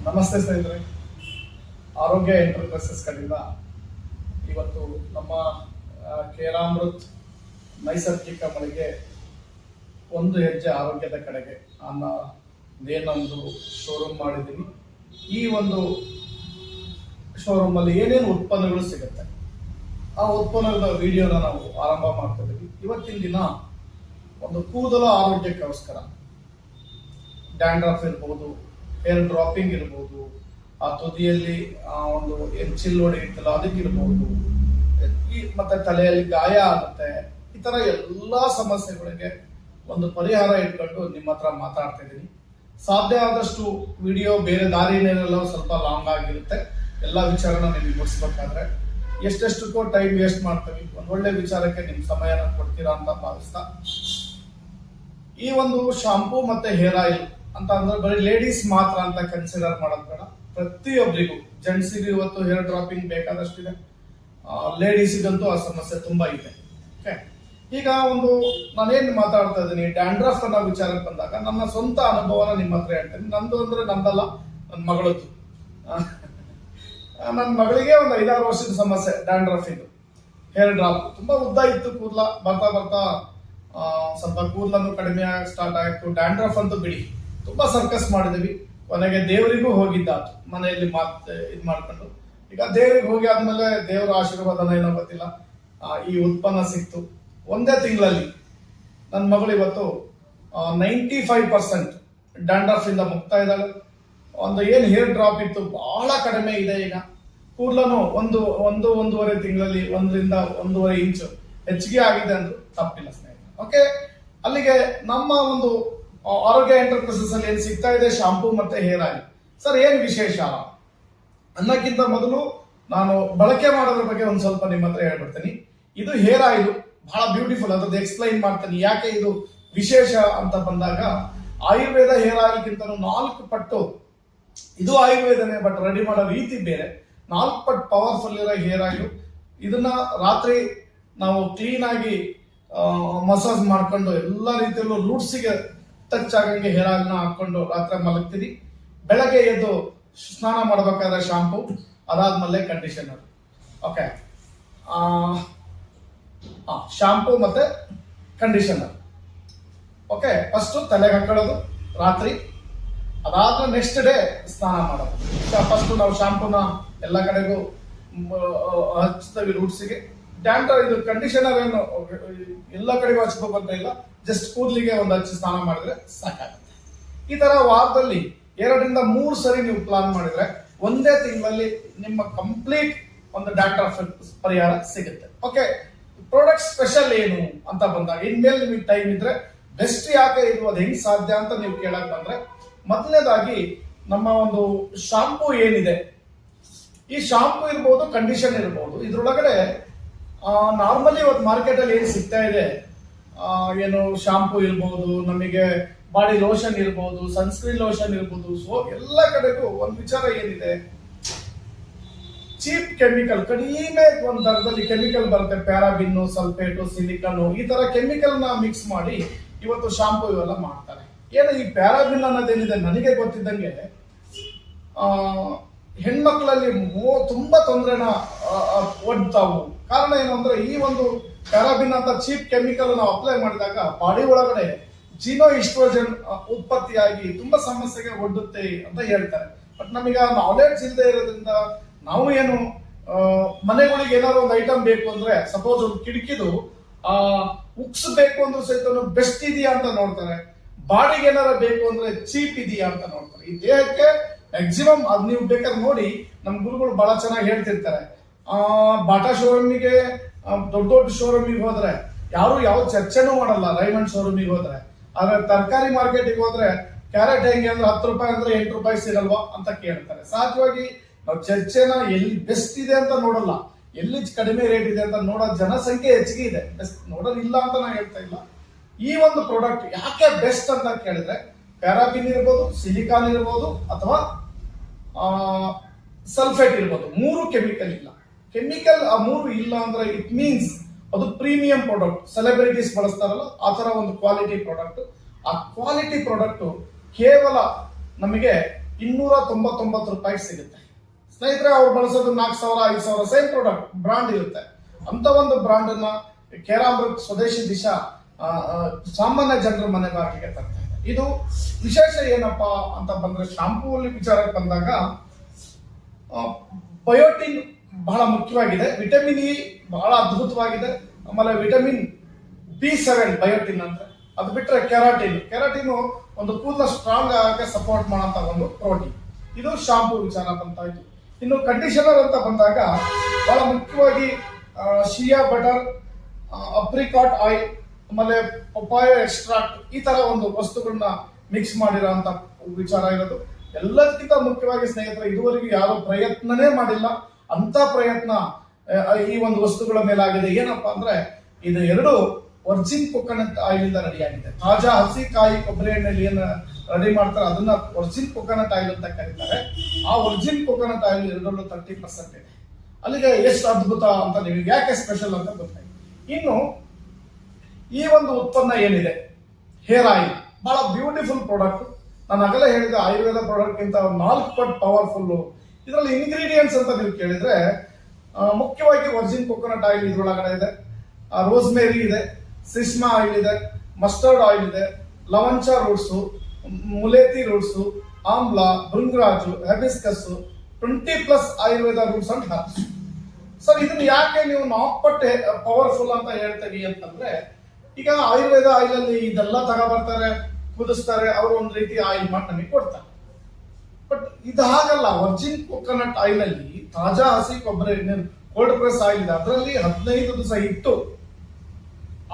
ನಮಸ್ತೆ ಸ್ನೇಹಿತರೆ, ಆರೋಗ್ಯ ಎಂಟರ್ಪ್ರೈಸಸ್ ಕಡೆಯಿಂದ ಇವತ್ತು ನಮ್ಮ ಕೇರಾಮೃತ್ ನೈಸರ್ಗಿಕ ಮಳಿಗೆ ಒಂದು ಹೆಜ್ಜೆ ಆರೋಗ್ಯದ ಕಡೆಗೆ ಅನ್ನೋದೇನೊಂದು ಶೋರೂಮ್ ಮಾಡಿದ್ದೀವಿ. ಈ ಒಂದು ಶೋರೂಮಲ್ಲಿ ಏನೇನು ಉತ್ಪನ್ನಗಳು ಸಿಗುತ್ತೆ ಆ ಉತ್ಪನ್ನದ ವಿಡಿಯೋನ ನಾವು ಆರಂಭ ಮಾಡ್ತಿದ್ದೀವಿ. ಇವತ್ತಿನ ದಿನ ಒಂದು ಕೂದಲ ಆರೋಗ್ಯಕ್ಕೋಸ್ಕರ ಡ್ಯಾಂಡ್ರಫ್ ಇರ್ಬೋದು, ಹೇರ್ ಡ್ರಾಪಿಂಗ್ ಇರ್ಬೋದು, ಆ ತುದಿಯಲ್ಲಿ ಒಂದು ಚಿಲ್ಲೋಡಿ ಇರ್ತಲ್ಲ ಅದಕ್ಕಿರ್ಬೋದು, ಮತ್ತೆ ತಲೆಯಲ್ಲಿ ಗಾಯ ಆಗುತ್ತೆ, ಈ ತರ ಎಲ್ಲಾ ಸಮಸ್ಯೆಗಳಿಗೆ ಒಂದು ಪರಿಹಾರ ಇಟ್ಕೊಂಡು ನಿಮ್ಮ ಹತ್ರ ಮಾತಾಡ್ತಾ ಇದ್ದೀನಿ. ಸಾಧ್ಯ ಆದಷ್ಟು ವಿಡಿಯೋ ಬೇರೆ ದಾರಿನೇನೆಲ್ಲ ಸ್ವಲ್ಪ ಲಾಂಗ್ ಆಗಿರುತ್ತೆ. ಎಲ್ಲ ವಿಚಾರನ ನಿಮಗೆ ಮುಗಿಸ್ಬೇಕಾದ್ರೆ ಎಷ್ಟೆಷ್ಟಕ್ಕೋ ಟೈಮ್ ವೇಸ್ಟ್ ಮಾಡ್ತೀವಿ. ಒಂದು ಒಳ್ಳೆ ವಿಚಾರಕ್ಕೆ ನಿಮ್ ಸಮಯನ ಕೊಡ್ತೀರಾ ಅಂತ ಭಾವಿಸ್ತಾ, ಈ ಒಂದು ಶಾಂಪೂ ಮತ್ತೆ ಹೇರ್ ಆಯಿಲ್ ಅಂತ ಅಂದ್ರೆ ಬರೀ ಲೇಡೀಸ್ ಮಾತ್ರ ಅಂತ ಕನ್ಸಿಡರ್ ಮಾಡೋದು ಬೇಡ. ಪ್ರತಿಯೊಬ್ಬರಿಗೂ, ಜೆಂಟ್ಸಿಗೂ ಇವತ್ತು ಹೇರ್ ಡ್ರಾಪಿಂಗ್ ಬೇಕಾದಷ್ಟಿದೆ, ಲೇಡೀಸಿಗಂತೂ ಆ ಸಮಸ್ಯೆ ತುಂಬಾ ಇದೆ. ಓಕೆ, ಈಗ ಒಂದು ನಾನೇನ್ ಮಾತಾಡ್ತಾ ಇದ್ದೀನಿ, ಡ್ಯಾಂಡ್ರಫ್ ಅನ್ನೋ ವಿಚಾರಕ್ಕೆ ಬಂದಾಗ ನನ್ನ ಸ್ವಂತ ಅನುಭವನ ನಿಮ್ಮ ಹತ್ರ ಹೇಳ್ತೇನೆ. ನಂದು ಅಂದ್ರೆ ನಂದಲ್ಲ, ನನ್ನ ಮಗಳದ್ದು. ನನ್ನ ಮಗಳಿಗೆ ಒಂದು 5-6 ವರ್ಷದ ಸಮಸ್ಯೆ ಡ್ಯಾಂಡ್ರಫ್ ಇದು. ಹೇರ್ ಡ್ರಾಪ್ ತುಂಬಾ ಉದ್ದ ಇತ್ತು ಕೂದಲ, ಬರ್ತಾ ಬರ್ತಾ ಸ್ವಲ್ಪ ಕೂದಲನ್ನು ಕಡಿಮೆ ಸ್ಟಾರ್ಟ್ ಆಯ್ತು. ಡ್ಯಾಂಡ್ರಫ್ ಅಂತೂ ಬಿಡಿ, ತುಂಬಾ ಸರ್ಕಸ್ ಮಾಡಿದ್ವಿ. ಕೊನೆಗೆ ದೇವರಿಗೂ ಹೋಗಿದ್ದಾತು, ಮನೆಯಲ್ಲಿ ಇದ್ ಮಾಡ್ಕೊಂಡು. ಈಗ ದೇವರಿಗೆ ಹೋಗಿ ಆದ್ಮೇಲೆ ದೇವರ ಆಶೀರ್ವಾದನ ಏನೋ ಗೊತ್ತಿಲ್ಲ, ಈ ಉತ್ಪನ್ನ ಸಿಕ್ತು. ಒಂದೇ ತಿಂಗಳಲ್ಲಿ ನನ್ನ ಮಗಳು ಇವತ್ತು 95% ಡ್ಯಾಂಡ್ರಫ್ ಇಂದ ಮುಕ್ತ ಇದ್ದಾಳೆ. ಒಂದು ಏನ್ ಹೇರ್ ಡ್ರಾಪ್ ಇತ್ತು ಬಹಳ ಕಡಿಮೆ ಇದೆ. ಈಗ ಕೂದಲನು ಒಂದೂವರೆ ತಿಂಗಳಲ್ಲಿ 1 to 1.5 ಇಂಚು ಹೆಚ್ಚಿಗೆ ಆಗಿದೆ ಅಂದ್ರೆ ತಪ್ಪಿಲ್ಲ ಸ್ನೇಹಿತರೆ. ಓಕೆ, ಅಲ್ಲಿಗೆ ನಮ್ಮ ಒಂದು ಆರೋಗ್ಯ ಎಂಟರ್ಪ್ರೈಸಸ್ ಅಲ್ಲಿ ಏನ್ ಸಿಗ್ತಾ ಇದೆ, ಶಾಂಪೂ ಮತ್ತೆ ಹೇರ್ ಆಯಿಲ್. ಸರ್ ಏನ್ ವಿಶೇಷ ಅನ್ನಕ್ಕಿಂತ ಮೊದಲು ನಾನು ಬಳಕೆ ಮಾಡೋದ್ರ ಬಗ್ಗೆ ಒಂದ್ ಸ್ವಲ್ಪ ನಿಮ್ಮ ಹತ್ರ ಹೇಳ್ಬಿಡ್ತೀನಿ. ಇದು ಹೇರ್ ಆಯಿಲ್ ಬಹಳ ಬ್ಯೂಟಿಫುಲ್, ಅದ್ರದ್ದು ಎಕ್ಸ್ಪ್ಲೈನ್ ಮಾಡ್ತೀನಿ ಯಾಕೆ ಇದು ವಿಶೇಷ ಅಂತ ಬಂದಾಗ. ಆಯುರ್ವೇದ ಹೇರ್ ಆಯಿಲ್ ಗಿಂತ 4 ಪಟ್ಟು ಇದು ಆಯುರ್ವೇದನೇ, ಬಟ್ ರೆಡಿ ಮಾಡೋ ರೀತಿ ಬೇರೆ. 4 ಪಟ್ಟು ಪವರ್ಫುಲ್ ಇರೋ ಹೇರ್ ಆಯಿಲ್. ಇದನ್ನ ರಾತ್ರಿ ನಾವು ಕ್ಲೀನ್ ಆಗಿ ಮಸಾಜ್ ಮಾಡ್ಕೊಂಡು ಎಲ್ಲ ರೀತಿಯಲ್ಲೂ ರೂಟ್ಸಿಗೆ ಟಚ್ ಆಗಂಗೆ ಹೇರ್ ಆಯಿಲ್ ನ ಹಾಕೊಂಡು ರಾತ್ರಿ ಮಲಗ್ತೀರಿ. ಬೆಳಗ್ಗೆ ಎದ್ದು ಸ್ನಾನ ಮಾಡ್ಬೇಕಾದ್ರೆ ಶಾಂಪೂ, ಅದಾದ್ಮೇಲೆ ಕಂಡೀಷನರ್. ಓಕೆ, ಶಾಂಪೂ ಮತ್ತೆ ಕಂಡೀಷನರ್. ಓಕೆ, ಫಸ್ಟ್ ತಲೆಗೆ ಹಾಕೊಳ್ಳೋದು ರಾತ್ರಿ, ಅದಾದ್ಮೇಲೆ ನೆಕ್ಸ್ಟ್ ಡೇ ಸ್ನಾನ ಮಾಡೋದು. ಫಸ್ಟ್ ನಾವು ಶಾಂಪೂನ ಎಲ್ಲ ಕಡೆಗೂ ಹಚ್ತೀವಿ ರೂಟ್ಸಿಗೆ. ಇದು ಕಂಡೀಷನರ್ ಏನು ಎಲ್ಲ ಕಡೆಗೂ ಹಚ್ಕೋಬೇಕಂತ ಇಲ್ಲ, ಜಸ್ಟ್ ಕೂದಲಿಗೆ ಒಂದು ಹಚ್ಚಿ ಸ್ನಾನ ಮಾಡಿದ್ರೆ ಸಾಕಾಗುತ್ತೆ. ಈ ತರ ವಾರದಲ್ಲಿ 2 to 3 ಸರಿ ನೀವು ಪ್ಲಾನ್ ಮಾಡಿದ್ರೆ ಒಂದೇ ತಿಂಗಳಲ್ಲಿ ನಿಮ್ಮ ಕಂಪ್ಲೀಟ್ ಒಂದು ಡ್ಯಾಂಡ್ರಫ್ ಪರಿಹಾರ ಸಿಗುತ್ತೆ. ಓಕೆ, ಪ್ರಾಡಕ್ಟ್ ಸ್ಪೆಷಲ್ ಏನು ಅಂತ ಬಂದಾಗ ಇನ್ಮೇಲೆ ನಿಮಗೆ ಟೈಮ್ ಇದ್ರೆ ಬೆಸ್ಟ್ ಯಾಕೆ ಇದು, ಅದು ಹೆಂಗ್ ಸಾಧ್ಯ ಅಂತ ನೀವು ಕೇಳಕ್ ಬಂದ್ರೆ, ಮೊದಲನೇದಾಗಿ ನಮ್ಮ ಒಂದು ಶಾಂಪೂ ಏನಿದೆ, ಈ ಶಾಂಪೂ ಇರ್ಬೋದು, ಕಂಡೀಷನ್ ಇರ್ಬೋದು, ಇದ್ರೊಳಗಡೆ ನಾರ್ಮಲಿ ಇವತ್ತು ಮಾರ್ಕೆಟ್ ಅಲ್ಲಿ ಏನ್ ಸಿಗ್ತಾ ಇದೆ, ಏನು ಶಾಂಪೂ ಇರ್ಬೋದು, ನಮಗೆ ಬಾಡಿ ಲೋಷನ್ ಇರ್ಬೋದು, ಸನ್ಸ್ಕ್ರೀನ್ ಲೋಷನ್ ಇರ್ಬೋದು, ಸೊ ಎಲ್ಲ ಕಡೆಗೂ ಒಂದು ವಿಚಾರ ಏನಿದೆ, ಚೀಪ್ ಕೆಮಿಕಲ್, ಕಡಿಮೆ ಒಂದು ದರದಲ್ಲಿ ಕೆಮಿಕಲ್ ಬರುತ್ತೆ. ಪ್ಯಾರಾಬಿನ್, ಸಲ್ಫೇಟು, ಸಿಲಿಕಾನು, ಈ ತರ ಕೆಮಿಕಲ್ ನ ಮಿಕ್ಸ್ ಮಾಡಿ ಇವತ್ತು ಶಾಂಪೂ ಇವೆಲ್ಲ ಮಾಡ್ತಾರೆ. ಏನು ಈ ಪ್ಯಾರಾಬಿನ್ ಅನ್ನೋದೇನಿದೆ, ನನಗೆ ಗೊತ್ತಿದ್ದಂಗೆ ಹೆಣ್ಮಕ್ಳಲ್ಲಿ ತುಂಬಾ ತೊಂದರೆನ ಒಡ್ತಾವು. ಕಾರಣ ಏನು ಅಂದ್ರೆ, ಈ ಒಂದು ಪ್ಯಾರಾಬಿನ್ ಅಂತ ಚೀಪ್ ಕೆಮಿಕಲ್ ನಾವು ಅಪ್ಲೈ ಮಾಡಿದಾಗ ಬಾಡಿ ಒಳಗಡೆ ಜಿನೋ ಈಸ್ಟ್ರೋಜನ್ ಉತ್ಪತ್ತಿಯಾಗಿ ತುಂಬಾ ಸಮಸ್ಯೆಗೆ ಒಡ್ಡುತ್ತೆ ಅಂತ ಹೇಳ್ತಾರೆ. ಬಟ್ ನಮೀಗ ನಾಲೆಡ್ಜ್ ಇಲ್ಲದೆ ಇರೋದ್ರಿಂದ ನಾವು ಏನು ಮನೆಗಳಿಗೆ ಏನಾದ್ರು ಒಂದು ಐಟಮ್ ಬೇಕು ಅಂದ್ರೆ, ಸಪೋಸ್ ಒಂದು ಕಿಟಕಿದು ಉಕ್ಸ್ ಬೇಕು ಅಂದ್ರೆ ಸಹಿತ ಬೆಸ್ಟ್ ಇದೆಯಾ ಅಂತ ನೋಡ್ತಾರೆ, ಬಾಡಿಗೆ ಏನಾರ ಬೇಕು ಅಂದ್ರೆ ಚೀಪ್ ಇದೆಯಾ ಅಂತ ನೋಡ್ತಾರೆ. ಈ ದೇಹಕ್ಕೆ ಮ್ಯಾಕ್ಸಿಮಮ್ ಅದ್ ನೀವು ಬೇಕಾದ್ರೆ ನೋಡಿ, ನಮ್ ಗುರುಗಳು ಬಹಳ ಚೆನ್ನಾಗಿ ಹೇಳ್ತಿರ್ತಾರೆ. ಬಾಟಾ ಶೋರೂಮಿಗೆ, ದೊಡ್ಡ ದೊಡ್ಡ ಶೋರೂಮಿಗೆ ಹೋದ್ರೆ ಯಾರು ಯಾವ ಚರ್ಚೆನೂ ಮಾಡಲ್ಲ. ರೈಮಂಡ್ ಶೋರೂಮಿಗೆ ಹೋದ್ರೆ, ಆದ್ರೆ ತರಕಾರಿ ಮಾರ್ಕೆಟಿಗೆ ಹೋದ್ರೆ ಕ್ಯಾರೆಟ್ ಹೆಂಗೆ ಅಂದ್ರೆ 10 ರೂಪಾಯಿ ಅಂದ್ರೆ 8 ರೂಪಾಯಿ ಸಿಗಲ್ವಾ ಅಂತ ಕೇಳ್ತಾರೆ. ಸಹಜವಾಗಿ ನಾವು ಚರ್ಚೆನ ಎಲ್ಲಿ ಬೆಸ್ಟ್ ಇದೆ ಅಂತ ನೋಡಲ್ಲ, ಎಲ್ಲಿ ಕಡಿಮೆ ರೇಟ್ ಇದೆ ಅಂತ ನೋಡೋ ಜನಸಂಖ್ಯೆ ಹೆಚ್ಚಿಗೆ ಇದೆ. ಬೆಸ್ಟ್ ನೋಡೋದಿಲ್ಲ ಅಂತ ನಾ ಹೇಳ್ತಾ ಇಲ್ಲ. ಈ ಒಂದು ಪ್ರಾಡಕ್ಟ್ ಯಾಕೆ ಬೆಸ್ಟ್ ಅಂತ ಕೇಳಿದ್ರೆ, ಪ್ಯಾರಾಬಿನ್ ಇರ್ಬೋದು, ಸಿಲಿಕಾನ್ ಇರ್ಬೋದು, ಅಥವಾ ಸಲ್ಫೇಟ್ ಇರ್ಬೋದು, 3 ಕೆಮಿಕಲ್ ಇಲ್ಲ. ಕೆಮಿಕಲ್ ಆ 3 ಇಲ್ಲ ಅಂದ್ರೆ ಇಟ್ ಮೀನ್ಸ್ ಅದು ಪ್ರೀಮಿಯಂ ಪ್ರಾಡಕ್ಟ್. ಸೆಲೆಬ್ರಿಟೀಸ್ ಬಳಸ್ತಾರಲ್ಲ ಆ ತರ ಒಂದು ಕ್ವಾಲಿಟಿ ಪ್ರಾಡಕ್ಟ್. ಆ ಕ್ವಾಲಿಟಿ ಪ್ರಾಡಕ್ಟ್ ಕೇವಲ ನಮಗೆ ₹299 ಸಿಗುತ್ತೆ ಸ್ನೇಹಿತರೆ. ಅವ್ರು ಬಳಸೋದು 4,000 5,000 ಸೇಮ್ ಪ್ರಾಡಕ್ಟ್ ಬ್ರಾಂಡ್ ಇರುತ್ತೆ. ಅಂತ ಒಂದು ಬ್ರಾಂಡ್ ಅನ್ನ ಕೇರಾಮೃತ್ ಸ್ವದೇಶಿ ದಿಶಾ ಸಾಮಾನ್ಯ ಜನರ ಮನೆ ಬಾಗಿಲಿಗೆ ತರ್ತಾ ಇದೆ. ಇದು ವಿಶೇಷ ಏನಪ್ಪಾ ಅಂತ ಬಂದ್ರೆ, ಶಾಂಪೂ ಅಲ್ಲಿ ವಿಚಾರಕ್ಕೆ ಬಂದಾಗ ಬಯೋಟಿನ್ ಬಹಳ ಮುಖ್ಯವಾಗಿದೆ, ವಿಟಮಿನ್ ಇ ಬಹಳ ಅದ್ಭುತವಾಗಿದೆ, ಆಮೇಲೆ ವಿಟಮಿನ್ B7 ಬಯೋಟಿನ್ ಅಂದ್ರೆ, ಅದು ಬಿಟ್ಟರೆ ಕೆರಾಟಿನ್ ಒಂದು ಕೂದಲ ಸ್ಟ್ರಾಂಗ್ ಆಗಕ್ಕೆ ಸಪೋರ್ಟ್ ಮಾಡೋಂಥ ಒಂದು ಪ್ರೋಟೀನ್. ಇದು ಶಾಂಪೂ ವಿಚಾರ ಬಂತಾಯ್ತು. ಇನ್ನು ಕಂಡೀಷನರ್ ಅಂತ ಬಂದಾಗ ಬಹಳ ಮುಖ್ಯವಾಗಿ ಶಿಯಾ ಬಟರ್, ಅಪ್ರಿಕಾಟ್ ಆಯಿಲ್, ಆಮೇಲೆ ಪಪಾಯ ಎಕ್ಸ್ಟ್ರಾಕ್ಟ್, ಈ ತರ ಒಂದು ವಸ್ತುಗಳನ್ನ ಮಿಕ್ಸ್ ಮಾಡಿರೋಂಥ ವಿಚಾರ ಇರೋದು. ಎಲ್ಲದಕ್ಕಿಂತ ಮುಖ್ಯವಾಗಿ ಸ್ನೇಹಿತರೆ, ಇದುವರೆಗೂ ಯಾರು ಪ್ರಯತ್ನನೇ ಮಾಡಿಲ್ಲ ಅಂತ ಪ್ರಯತ್ನ ಈ ಒಂದು ವಸ್ತುಗಳ ಮೇಲಾಗಿದೆ. ಏನಪ್ಪಾ ಅಂದ್ರೆ, ಇದು ಎರಡು ವರ್ಜಿನ್ ಕೊಕೊನಟ್ ಆಯಿಲ್ ಇಂದ ರೆಡಿ ಆಗಿದೆ. ತಾಜಾ ಹಸಿ ಕಾಯಿ ಕೊಬ್ಬರಿ ಎಣ್ಣೆಯಲ್ಲಿ ಏನು ರೆಡಿ ಮಾಡ್ತಾರೆ ಅದನ್ನ ವರ್ಜಿನ್ ಕೊಕೊನಟ್ ಆಯಿಲ್ ಅಂತ ಕರೀತಾರೆ. ಆ ವರ್ಜಿನ್ ಕೊಕೊನಟ್ ಆಯಿಲ್ ಎರಡರಲ್ಲೂ 30% ಇದೆ. ಅಲ್ಲಿಗೆ ಎಷ್ಟು ಅದ್ಭುತ ಅಂತ ನಿಮಗೆ ಯಾಕೆ ಸ್ಪೆಷಲ್ ಅಂತ ಗೊತ್ತಾಯ್ತು. ಇನ್ನು ಈ ಒಂದು ಉತ್ಪನ್ನ ಏನಿದೆ, ಹೇರ್ ಆಯಿಲ್, ಬಹಳ ಬ್ಯೂಟಿಫುಲ್ ಪ್ರಾಡಕ್ಟ್. ನಾನು ಆಗಲೇ ಹೇಳಿದ ಆಯುರ್ವೇದ ಪ್ರಾಡಕ್ಟ್ ಗಿಂತ 4 ಪಟ್ಟು ಪವರ್ಫುಲ್. ಇದರಲ್ಲಿ ಇಂಗ್ರೀಡಿಯೆಂಟ್ಸ್ ಅಂತ ನೀವು ಕೇಳಿದ್ರೆ, ಮುಖ್ಯವಾಗಿ ವರ್ಜಿನ್ ಕೊಕೊನಟ್ ಆಯಿಲ್ ಇದ್ರೊಳಗಡೆ ಇದೆ, ರೋಸ್ಮೇರಿ ಇದೆ, ಸಿಸ್ಮಾ ಆಯಿಲ್ ಇದೆ, ಮಸ್ಟರ್ಡ್ ಆಯಿಲ್ ಇದೆ, ಲವಂಚ ರೂಟ್ಸು, ಮುಲೇತಿ ರೂಟ್ಸು, ಆಮ್ಲ, ಭೃಂಗರಾಜು, hibiscus, 20+ Ayurveda roots and herbs. Sir, ಇದನ್ನ ಯಾಕೆ ನೀವು 4 ಪಟ್ಟು ಪವರ್ಫುಲ್ ಅಂತ ಹೇಳ್ತೀವಿ ಅಂತಂದ್ರೆ, ಈಗ ಆಯುರ್ವೇದ ಆಯಿಲ್ ಅಲ್ಲಿ ಇದೆಲ್ಲ ತಗೊಬರ್ತಾರೆ, ಕುದಿಸ್ತಾರೆ, ಅವರು ಒಂದು ರೀತಿ ಆಯಿಲ್ ಮಾಡಿ ನಮಗೆ ಕೊಡ್ತಾರೆ. ಬಟ್ ಇದು ಹಾಗಲ್ಲ. ವರ್ಜಿನ್ ಕೊಕೊನಟ್ ಆಯಿಲ್ ಅಲ್ಲಿ ತಾಜಾ ಹಸಿ ಕೊಬ್ಬರಿ ಕೋಲ್ಡ್ ಪ್ರೆಸ್ ಆಯಿಲ್ ಇದೆ, ಅದರಲ್ಲಿ 15 ದಿವಸ ಇಟ್ಟು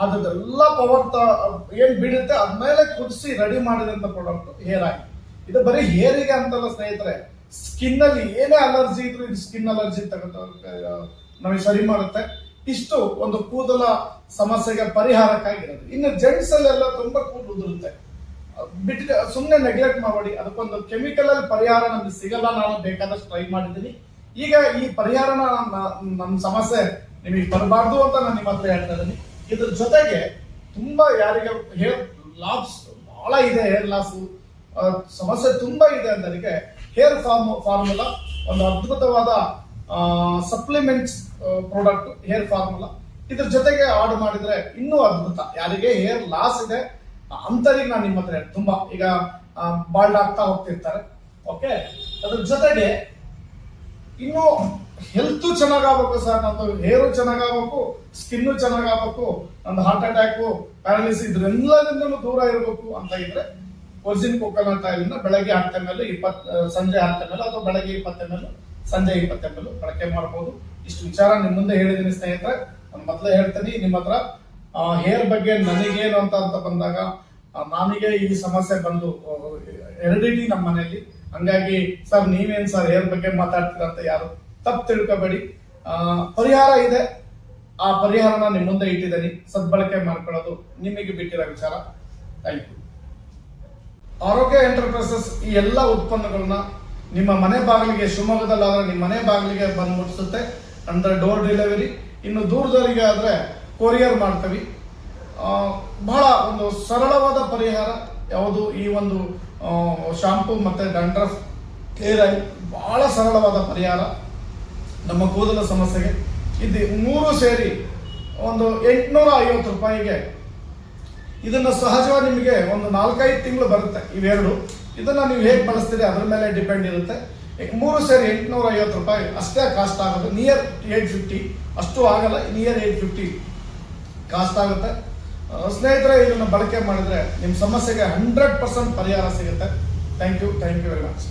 ಅದೆಲ್ಲ ಪವರ್ ಏನ್ ಬಿಡುತ್ತೆ ಅದ್ಮೇಲೆ ಕುದಿಸಿ ರೆಡಿ ಮಾಡಿದಂತ ಪ್ರಾಡಕ್ಟ್ ಹೇರ್ ಆಯಿಲ್. ಇದು ಬರೀ ಹೇರಿಗೆ ಅಂತಲ್ಲ ಸ್ನೇಹಿತರೆ, ಸ್ಕಿನ್ ಅಲ್ಲಿ ಏನೇ ಅಲರ್ಜಿ ಇದ್ರು ಇದು ಸ್ಕಿನ್ ಅಲರ್ಜಿ ನಮಗೆ ಸರಿ ಮಾಡುತ್ತೆ. ಇಷ್ಟು ಒಂದು ಕೂದಲ ಸಮಸ್ಯೆಗೆ ಪರಿಹಾರಕ್ಕಾಗಿರೋದು. ಇನ್ನು ಜೆಂಟ್ಸ್ ಅಲ್ಲೆಲ್ಲ ತುಂಬಾ ಕೂದಲು ಉದುರುತ್ತೆ, ಬಿಟ್ಟು ಸುಮ್ಮನೆ ನೆಗ್ಲೆಕ್ಟ್ ಮಾಡಬೇಡಿ. ಅದಕ್ಕೊಂದು ಕೆಮಿಕಲ್ ಅಲ್ಲಿ ಪರಿಹಾರ ನಮ್ಗೆ ಸಿಗಲ್ಲ. ನಾನು ಬೇಕಾದಷ್ಟು ಟ್ರೈ ಮಾಡಿದ್ದೀನಿ. ಈಗ ಈ ಪರಿಹಾರನ ನಮ್ಮ ಸಮಸ್ಯೆ ನಿಮಗೆ ಬರಬಾರ್ದು ಅಂತ ನಾನು ನಿಮ್ಮ ಹತ್ರ ಹೇಳ್ತಾ ಇದ್ದೀನಿ. ಇದ್ರ ಜೊತೆಗೆ ತುಂಬಾ ಯಾರಿಗೆ ಹೇರ್ ಲಾಸ್ ಬಹಳ ಇದೆ, ಹೇರ್ ಲಾಸ್ ಸಮಸ್ಯೆ ತುಂಬಾ ಇದೆ ಅಂದರಿಗೆ ಹೇರ್ ಫಾರ್ಮುಲಾ ಒಂದು ಅದ್ಭುತವಾದ ಸಪ್ಲಿಮೆಂಟ್ಸ್ ಪ್ರಾಡಕ್ಟ್ ಹೇರ್ ಫಾರ್ಮುಲಾ. ಇದ್ರ ಜೊತೆಗೆ ಆರ್ಡರ್ ಮಾಡಿದ್ರೆ ಇನ್ನೂ ಅದ್ಭುತ. ಯಾರಿಗೆ ಹೇರ್ ಲಾಸ್ ಇದೆ ಅಂತರಿಗೆ ನಾನು ನಿಮ್ಮ ಹತ್ರ ತುಂಬಾ ಈಗ ಬಾಲ್ಡ್ ಆಗ್ತಾ ಹೋಗ್ತಿರ್ತಾರೆ. ಓಕೆ, ಅದ್ರ ಜೊತೆಗೆ ಇನ್ನು ಹೆಲ್ತ್ ಚೆನ್ನಾಗಾಗಬೇಕು ಸರ್, ನಂದು ಹೇರು ಚೆನ್ನಾಗಾಗಬೇಕು, ಸ್ಕಿನ್ನು ಚೆನ್ನಾಗಾಗಬೇಕು, ನಂದು ಹಾರ್ಟ್ ಅಟ್ಯಾಕ್, ಪ್ಯಾರಾಲಿಸಿಸ್ ಇದ್ರೆಲ್ಲದಿಂದಲೂ ದೂರ ಇರಬೇಕು ಅಂತ ಇದ್ರೆ ವರ್ಜಿನ್ ಕೊಕೊನಟ್ ಆಯಿಲ್ ಬೆಳಗ್ಗೆ 10 ml, ಸಂಜೆ 10 ml, ಅಥವಾ ಬೆಳಗ್ಗೆ 20 ml, ಸಂಜೆ 20 ml ಬಳಕೆ ಮಾಡಬಹುದು. ಇಷ್ಟು ವಿಚಾರ ನಿಮ್ ಮುಂದೆ ಹೇಳಿದೀನಿ ಸ್ನೇಹಿತರೆ. ನಾನು ಮೊದಲೇ ಹೇಳ್ತೀನಿ, ನಿಮ್ಮ ಹತ್ರ ಹೇರ್ ಬಗ್ಗೆ ನನಗೇನು ಅಂತ ಬಂದಾಗ, ನನಗೆ ಈ ಸಮಸ್ಯೆ ಬಂದು ಹೆರಿಡಿಟಿ ನಮ್ಮ ಮನೆಯಲ್ಲಿ. ಹಂಗಾಗಿ ಸರ್ ನೀವೇನ್ ಸರ್ ಹೇರ್ ಬಗ್ಗೆ ಮಾತಾಡ್ತೀರ ಅಂತ ಯಾರು ತಪ್ಪು ತಿಳ್ಕೊಬೇಡಿ. ಪರಿಹಾರ ಇದೆ, ಆ ಪರಿಹಾರನ ನಿಮ್ ಮುಂದೆ ಇಟ್ಟಿದ್ದೀನಿ. ಸದ್ಬಳಕೆ ಮಾಡ್ಕೊಳ್ಳೋದು ನಿಮಗೆ ಬಿಟ್ಟಿರೋ ವಿಚಾರ. Thank you. ಆರೋಗ್ಯ ಎಂಟರ್ಪ್ರೈಸಸ್ ಈ ಎಲ್ಲ ಉತ್ಪನ್ನಗಳನ್ನ ನಿಮ್ಮ ಮನೆ ಬಾಗಿಲಿಗೆ, ಶಿವಮೊಗ್ಗದಲ್ಲಾದ್ರೆ ನಿಮ್ಮ ಮನೆ ಬಾಗಿಲಿಗೆ ಬಂದು ಮುಟ್ಟಿಸುತ್ತೆ ಅಂದ್ರೆ ಡೋರ್ ಡೆಲಿವರಿ. ಇನ್ನು ದೂರದವರಿಗೆ ಆದ್ರೆ ಕೊರಿಯರ್ ಮಾಡ್ತೀವಿ. ಬಹಳ ಒಂದು ಸರಳವಾದ ಪರಿಹಾರ ಯಾವುದು ಈ ಒಂದು ಶಾಂಪೂ ಮತ್ತೆ ಡ್ಯಾಂಡ್ರಫ್ ಹೇರ್ ಆಯಿಲ್. ಬಹಳ ಸರಳವಾದ ಪರಿಹಾರ ನಮ್ಮ ಕೂದಲ ಸಮಸ್ಯೆಗೆ. ಇದು 3 ಸೇರಿ ಒಂದು ₹850. ಇದನ್ನ ಸಹಜವಾಗಿ ನಿಮಗೆ ಒಂದು 4-5 ತಿಂಗಳು ಬರುತ್ತೆ ಇವೆರಡು. ಇದನ್ನ ನೀವು ಹೇಗೆ ಬಳಸ್ತೀರಿ ಅದ್ರ ಮೇಲೆ ಡಿಪೆಂಡ್ ಇರುತ್ತೆ. 3 ಸೇರಿ ₹850 ಅಷ್ಟೇ ಕಾಸ್ಟ್ ಆಗುತ್ತೆ. ನಿಯರ್ 850 ಅಷ್ಟು ಆಗಲ್ಲ, ನಿಯರ್ 850 ಕಾಸ್ಟ್ ಆಗುತ್ತೆ. ಸ್ನೇಹಿತರೆ, ಇದನ್ನು ಬಳಕೆ ಮಾಡಿದ್ರೆ ನಿಮ್ಮ ಸಮಸ್ಯೆಗೆ 100% ಪರಿಹಾರ ಸಿಗುತ್ತೆ. Thank you very much.